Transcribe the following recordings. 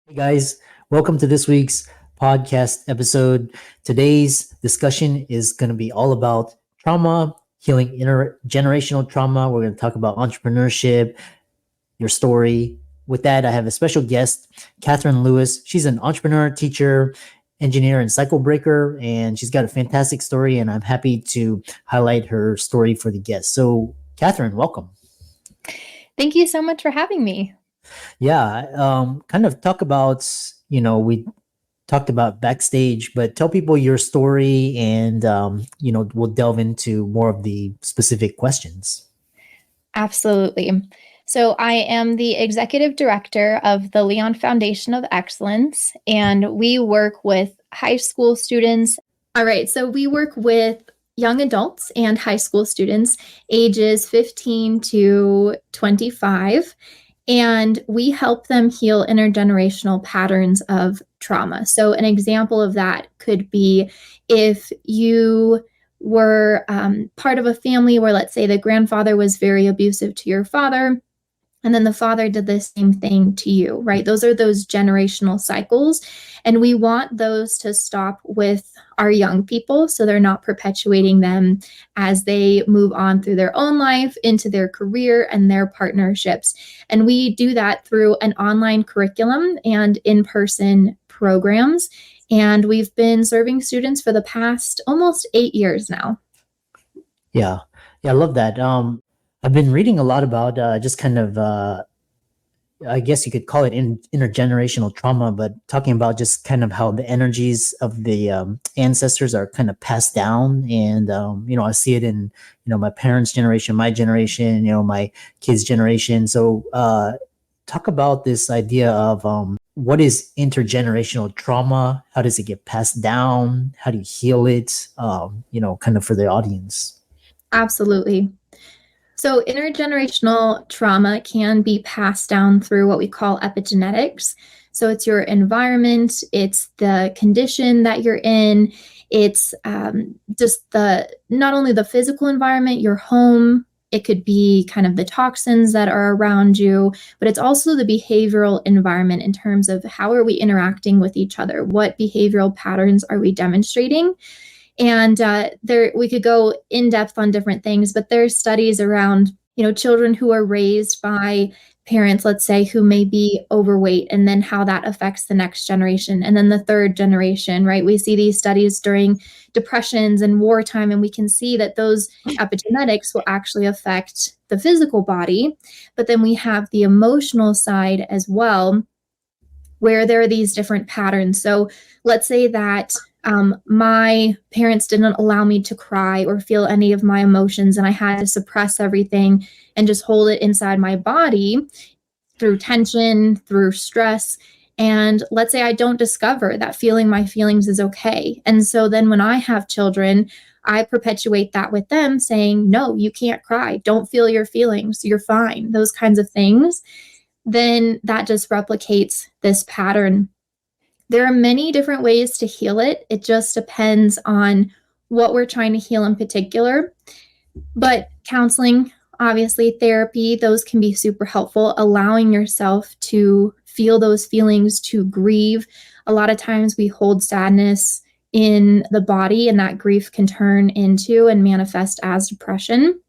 Hey guys, welcome to this week's podcast episode. Today's discussion is going to be all about trauma, healing intergenerational trauma. We're going to talk about entrepreneurship, your story. With that, I have a special guest, Katherine Lewis. She's an entrepreneur, teacher, engineer, and cycle breaker, and she's got a fantastic story, and I'm happy to highlight her story for the guest. So, Katherine, welcome. Thank you so much for having me. Yeah, kind of talk about, we talked about backstage, but tell people your story and, we'll delve into more of the specific questions. Absolutely. So, I am the executive director of the Leon Foundation of Excellence, and we work with high school students. All right, so we work with young adults and high school students ages 15 to 25. And we help them heal intergenerational patterns of trauma. So, an example of that could be if you were part of a family where, let's say, the grandfather was very abusive to your father, and then the father did the same thing to you, right? Those are those generational cycles. And we want those to stop with our young people so they're not perpetuating them as they move on through their own life, into their career and their partnerships. And we do that through an online curriculum and in-person programs. And we've been serving students for the past almost 8 years now. Yeah. Yeah, I love that. I've been reading a lot about just kind of, I guess you could call it intergenerational trauma, but talking about just kind of how the energies of the ancestors are kind of passed down. And, I see it in, my parents' generation, my generation, my kids' generation. So talk about this idea of what is intergenerational trauma? How does it get passed down? How do you heal it? Kind of for the audience. Absolutely. So, intergenerational trauma can be passed down through what we call epigenetics. So, it's your environment, it's the condition that you're in, it's just not only the physical environment, your home, it could be kind of the toxins that are around you, but it's also the behavioral environment in terms of how are we interacting with each other? What behavioral patterns are we demonstrating? And there, we could go in depth on different things, but there's studies around, children who are raised by parents, let's say, who may be overweight, and then how that affects the next generation, and then the third generation, right? We see these studies during depressions and wartime, and we can see that those epigenetics will actually affect the physical body. But then we have the emotional side as well, where there are these different patterns. So let's say that my parents didn't allow me to cry or feel any of my emotions, and I had to suppress everything and just hold it inside my body through tension, through stress. And let's say I don't discover that feeling my feelings is okay. And so then when I have children, I perpetuate that with them, saying, no, you can't cry. Don't feel your feelings. You're fine. Those kinds of things. Then that just replicates this pattern. There are many different ways to heal it. It just depends on what we're trying to heal in particular. But counseling, obviously, therapy, those can be super helpful, allowing yourself to feel those feelings, to grieve. A lot of times we hold sadness in the body, and that grief can turn into and manifest as depression.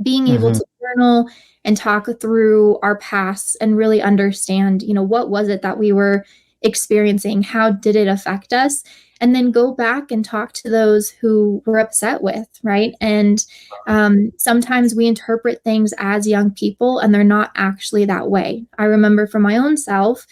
Being able to journal and talk through our past and really understand, what was it that we were experiencing? How did it affect us? And then go back and talk to those who we're upset with, right? And sometimes we interpret things as young people, and they're not actually that way. I remember from my own self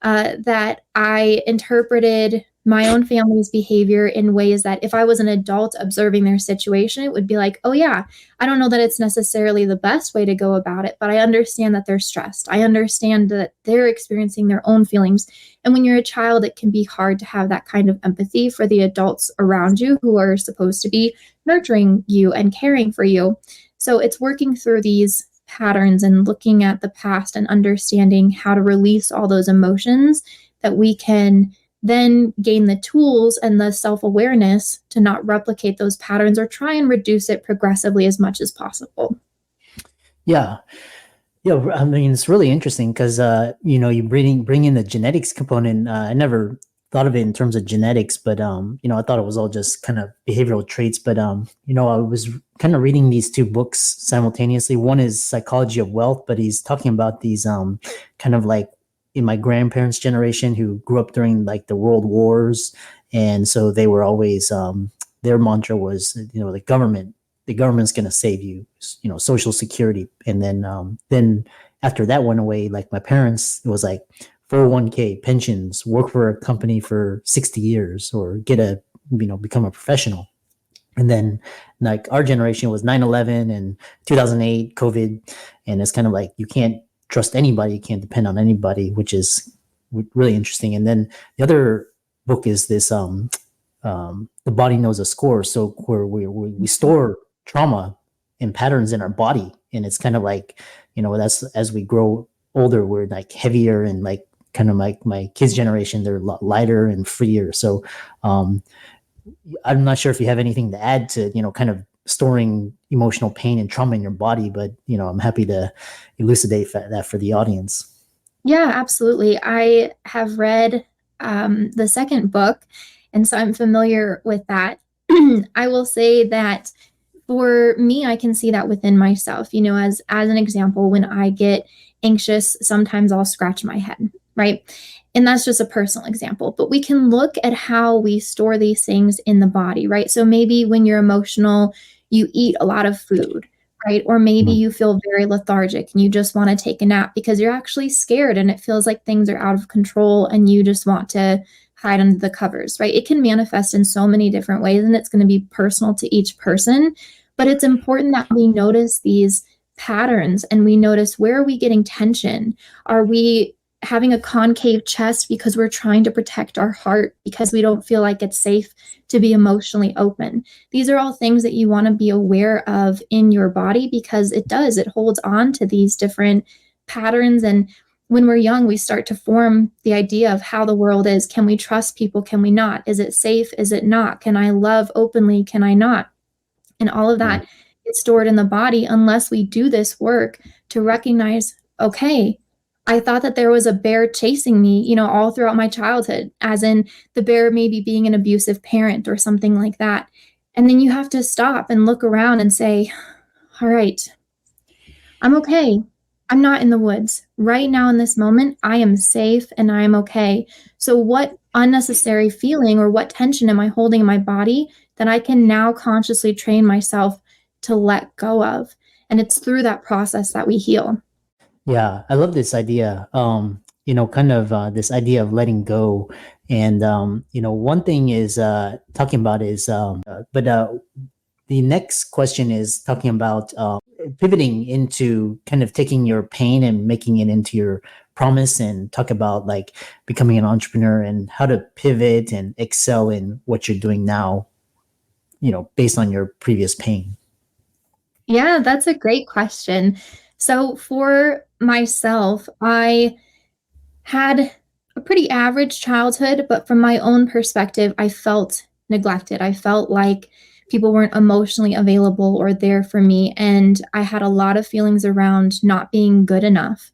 that I interpreted my own family's behavior in ways that if I was an adult observing their situation, it would be like, oh yeah, I don't know that it's necessarily the best way to go about it, but I understand that they're stressed. I understand that they're experiencing their own feelings. And when you're a child, it can be hard to have that kind of empathy for the adults around you who are supposed to be nurturing you and caring for you. So it's working through these patterns and looking at the past and understanding how to release all those emotions that we can then gain the tools and the self-awareness to not replicate those patterns or try and reduce it progressively as much as possible. Yeah. Yeah, I mean, it's really interesting because you bring in the genetics component. I never thought of it in terms of genetics, but I thought it was all just kind of behavioral traits. But I was kind of reading these two books simultaneously. One is Psychology of Wealth, but he's talking about these kind of like in my grandparents' generation who grew up during like the world wars, and so they were always their mantra was, the government's going to save you, social security. And then after that went away, like my parents, it was like 401k pensions, work for a company for 60 years or become a professional. And then like our generation was 9/11 and 2008 COVID. And it's kind of like, you can't trust anybody. You can't depend on anybody, which is really interesting. And then the other book is this, the body knows a score. So where we store trauma and patterns in our body, and it's kind of like, that's as we grow older, we're like heavier, and like kind of like my kids' generation, they're a lot lighter and freer. So um, I'm not sure if you have anything to add to kind of storing emotional pain and trauma in your body, but I'm happy to elucidate that for the audience. Yeah, absolutely. I have read the second book, and so I'm familiar with that. I will say that for me, I can see that within myself. As an example, when I get anxious, sometimes I'll scratch my head, right? And that's just a personal example. But we can look at how we store these things in the body, right? So maybe when you're emotional, you eat a lot of food, right? Or maybe Mhm. you feel very lethargic and you just want to take a nap because you're actually scared and it feels like things are out of control and you just want to hide under the covers, right? It can manifest in so many different ways and it's going to be personal to each person. But it's important that we notice these patterns and we notice, where are we getting tension? Are we having a concave chest because we're trying to protect our heart because we don't feel like it's safe to be emotionally open? These are all things that you want to be aware of in your body because it holds on to these different patterns. And when we're young, we start to form the idea of how the world is. Can we trust people? Can we not? Is it safe? Is it not? Can I love openly? Can I not? And all of Right. that gets stored in the body unless we do this work to recognize, okay, I thought that there was a bear chasing me, all throughout my childhood, as in the bear maybe being an abusive parent or something like that. And then you have to stop and look around and say, all right, I'm okay. I'm not in the woods. Right now, in this moment, I am safe and I am okay. So, what unnecessary feeling or what tension am I holding in my body that I can now consciously train myself to let go of? And it's through that process that we heal. Yeah, I love this idea. Kind of this idea of letting go. And one thing is talking about is but the next question is talking about pivoting into kind of taking your pain and making it into your promise, and talk about like becoming an entrepreneur and how to pivot and excel in what you're doing now, based on your previous pain. Yeah, that's a great question. So, for myself, I had a pretty average childhood, but from my own perspective, I felt neglected. I felt like people weren't emotionally available or there for me. And I had a lot of feelings around not being good enough.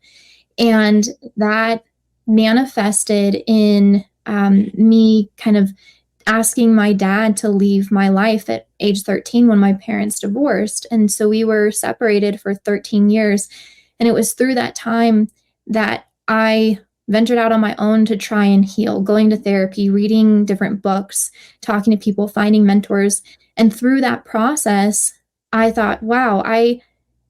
And that manifested in me kind of asking my dad to leave my life at age 13 when my parents divorced. And so we were separated for 13 years. And it was through that time that I ventured out on my own to try and heal, going to therapy, reading different books, talking to people, finding mentors. And through that process, I thought, wow, I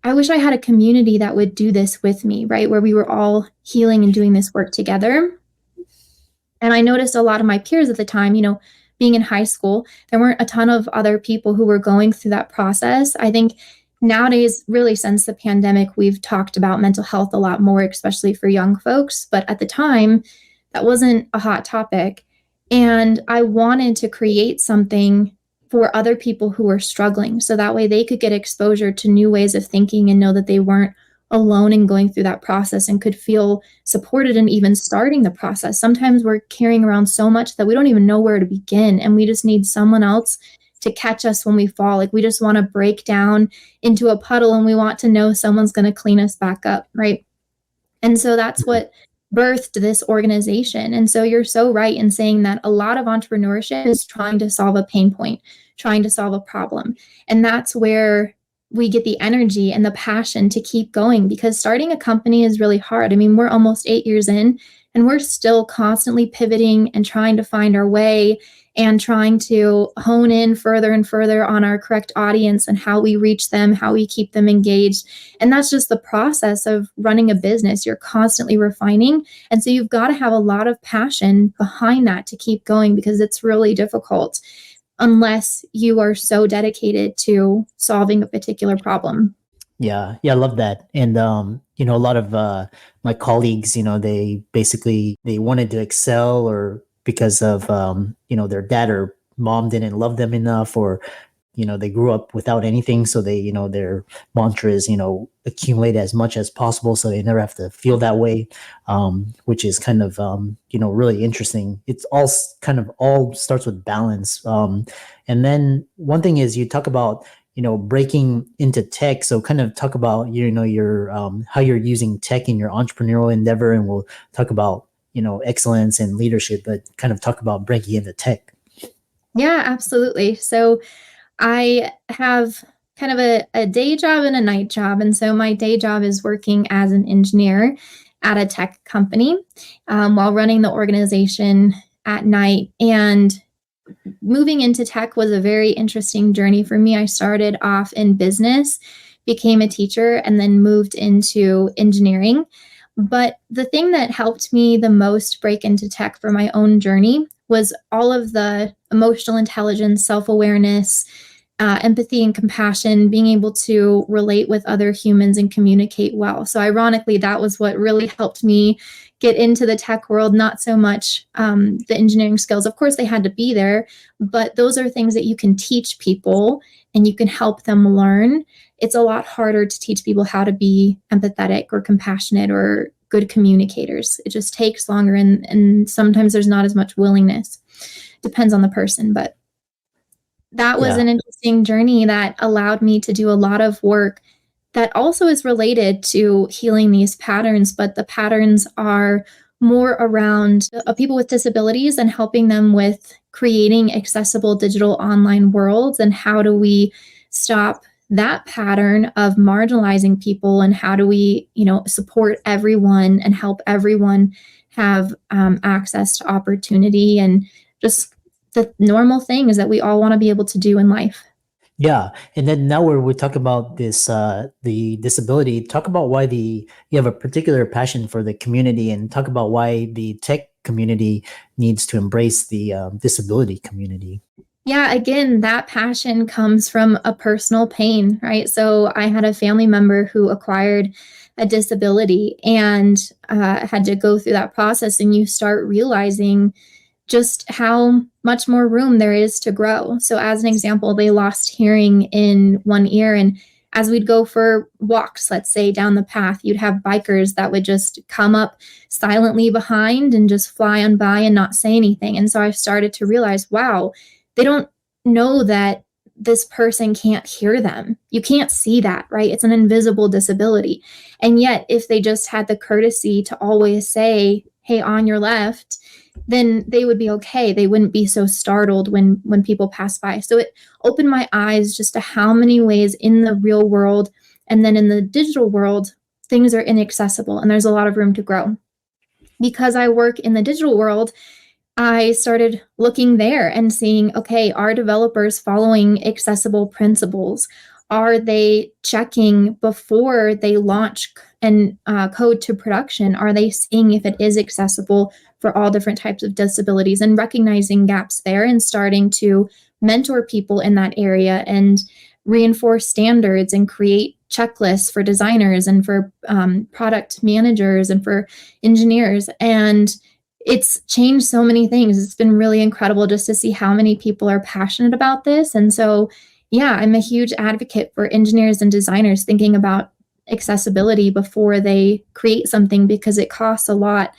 wish I had a community that would do this with me, right? Where we were all healing and doing this work together. And I noticed a lot of my peers at the time, being in high school, there weren't a ton of other people who were going through that process. I think nowadays, really since the pandemic, we've talked about mental health a lot more, especially for young folks. But at the time, that wasn't a hot topic. And I wanted to create something for other people who were struggling. So that way they could get exposure to new ways of thinking and know that they weren't alone in going through that process and could feel supported in even starting the process. Sometimes we're carrying around so much that we don't even know where to begin, and we just need someone else to catch us when we fall. Like we just want to break down into a puddle and we want to know someone's going to clean us back up, right? And so that's what birthed this organization. And so you're so right in saying that a lot of entrepreneurship is trying to solve a pain point, trying to solve a problem. And that's where we get the energy and the passion to keep going, because starting a company is really hard. I mean, we're almost 8 years in and we're still constantly pivoting and trying to find our way and trying to hone in further and further on our correct audience and how we reach them, how we keep them engaged. And that's just the process of running a business. You're constantly refining. And so you've got to have a lot of passion behind that to keep going, because it's really difficult unless you are so dedicated to solving a particular problem. Yeah, yeah, I love that. And a lot of my colleagues, they wanted to excel, or because of their dad or mom didn't love them enough, or they grew up without anything, so their mantra is accumulate as much as possible so they never have to feel that way, which is kind of really interesting. It's all starts with balance. And then one thing is, you talk about breaking into tech. So kind of talk about your how you're using tech in your entrepreneurial endeavor, and we'll talk about excellence and leadership, but kind of talk about breaking into tech. Yeah, absolutely. So I have kind of a day job and a night job. And so my day job is working as an engineer at a tech company, while running the organization at night. And moving into tech was a very interesting journey for me. I started off in business, became a teacher, and then moved into engineering. But the thing that helped me the most break into tech for my own journey was all of the emotional intelligence, self-awareness, empathy and compassion, being able to relate with other humans and communicate well. So ironically, that was what really helped me get into the tech world, not so much the engineering skills. Of course, they had to be there, but those are things that you can teach people and you can help them learn. It's a lot harder to teach people how to be empathetic or compassionate or good communicators. It just takes longer, and sometimes there's not as much willingness. Depends on the person, but that was Yeah. an interesting journey that allowed me to do a lot of work that also is related to healing these patterns, but the patterns are more around people with disabilities and helping them with creating accessible digital online worlds. And how do we stop that pattern of marginalizing people, and how do we, support everyone and help everyone have access to opportunity and just the normal things that we all want to be able to do in life. Yeah, and then now where we talk about this, the disability, talk about why you have a particular passion for the community, and talk about why the tech community needs to embrace the disability community. Yeah, again, that passion comes from a personal pain, right? So I had a family member who acquired a disability and had to go through that process, and you start realizing just how much more room there is to grow. So, as an example, they lost hearing in one ear. And as we'd go for walks, let's say down the path, you'd have bikers that would just come up silently behind and just fly on by and not say anything. And so I started to realize, wow, they don't know that this person can't hear them. You can't see that, right? It's an invisible disability. And yet, if they just had the courtesy to always say, hey, on your left, then they would be okay. They wouldn't be so startled when people pass by. So it opened my eyes just to how many ways in the real world and then in the digital world, things are inaccessible and there's a lot of room to grow. Because I work in the digital world, I started looking there and seeing, okay, are developers following accessible principles? Are they checking before they launch and code to production? Are they seeing if it is accessible for all different types of disabilities, and recognizing gaps there and starting to mentor people in that area and reinforce standards and create checklists for designers and for product managers and for engineers? And it's changed so many things. It's been really incredible just to see how many people are passionate about this. And so, yeah, I'm a huge advocate for engineers and designers thinking about accessibility before they create something, because it costs a lot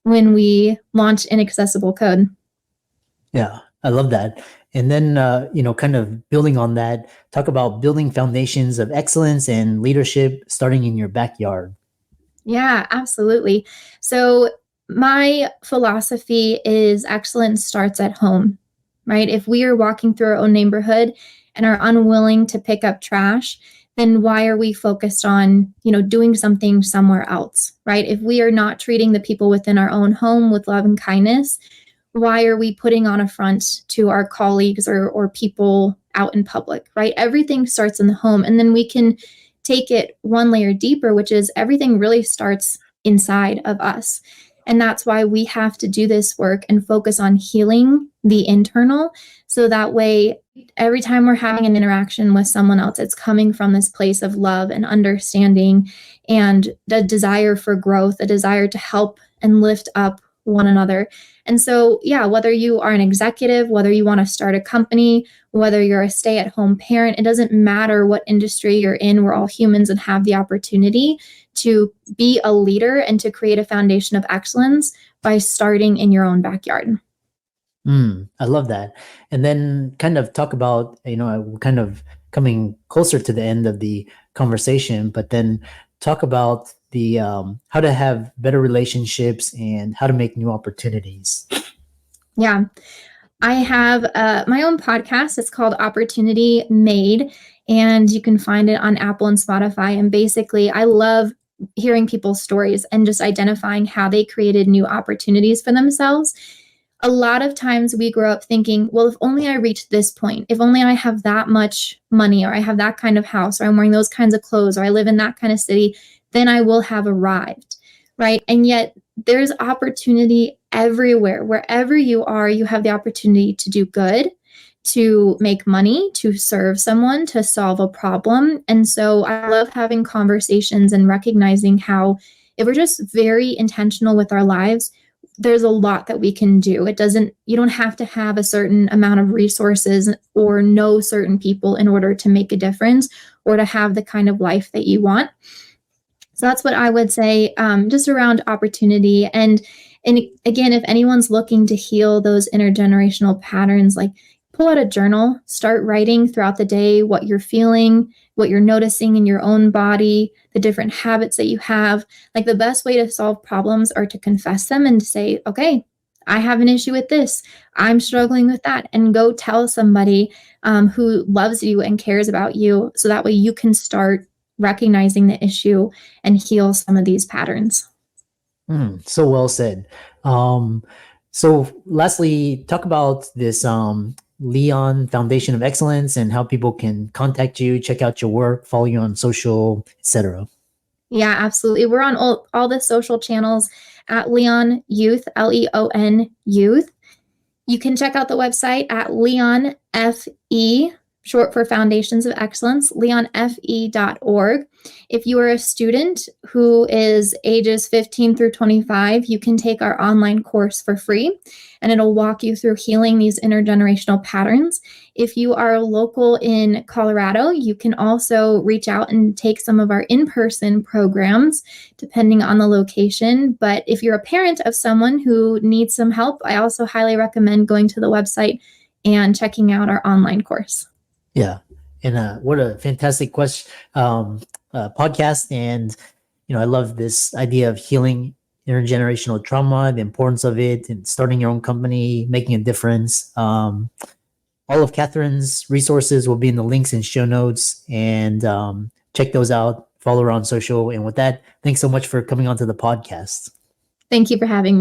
when we launch inaccessible code. Yeah, I love that. And then, kind of building on that, talk about building foundations of excellence and leadership starting in your backyard. Yeah, absolutely. So, my philosophy is excellence starts at home, right? If we are walking through our own neighborhood and are unwilling to pick up trash, then why are we focused on, doing something somewhere else, right? If we are not treating the people within our own home with love and kindness, why are we putting on a front to our colleagues or people out in public, right? Everything starts in the home. And then we can take it one layer deeper, which is everything really starts inside of us. And that's why we have to do this work and focus on healing the internal. So that way, every time we're having an interaction with someone else, it's coming from this place of love and understanding and the desire for growth, a desire to help and lift up one another. And so, yeah, whether you are an executive, whether you want to start a company, whether you're a stay-at-home parent, it doesn't matter what industry you're in. We're all humans and have the opportunity to be a leader and to create a foundation of excellence by starting in your own backyard. I love that. And then kind of talk about, we're kind of coming closer to the end of the conversation, but then talk about the how to have better relationships and how to make new opportunities. Yeah. I have my own podcast. It's called Opportunity Made, and you can find it on Apple and Spotify. And basically, I love hearing people's stories and just identifying how they created new opportunities for themselves. A lot of times we grow up thinking, well, if only I reach this point, if only I have that much money, or I have that kind of house, or I'm wearing those kinds of clothes, or I live in that kind of city, then I will have arrived, right? And yet there's opportunity everywhere. Wherever you are, you have the opportunity to do good, to make money, to serve someone, to solve a problem. And so I love having conversations and recognizing how, if we're just very intentional with our lives, there's a lot that we can do. You don't have to have a certain amount of resources or know certain people in order to make a difference or to have the kind of life that you want. So that's what I would say, just around opportunity. And again, if anyone's looking to heal those intergenerational patterns, like pull out a journal, start writing throughout the day what you're feeling, what you're noticing in your own body, the different habits that you have. Like the best way to solve problems are to confess them and to say, okay, I have an issue with this. I'm struggling with that. And go tell somebody who loves you and cares about you. So that way you can start recognizing the issue and heal some of these patterns. So well said. So lastly, talk about this Leon Foundation of Excellence and how people can contact you, check out your work, follow you on social, etc. Yeah, absolutely. We're on all the social channels at Leon Youth, Leon Youth. You can check out the website at Leon FE, short for Foundations of Excellence, leonfe.org. If you are a student who is ages 15 through 25, you can take our online course for free, and it'll walk you through healing these intergenerational patterns. If you are local in Colorado, you can also reach out and take some of our in-person programs, depending on the location. But if you're a parent of someone who needs some help, I also highly recommend going to the website and checking out our online course. Yeah. And what a fantastic podcast. And, I love this idea of healing intergenerational trauma, the importance of it, and starting your own company, making a difference. All of Katherine's resources will be in the links and show notes, and check those out. Follow her on social. And with that, thanks so much for coming onto the podcast. Thank you for having me.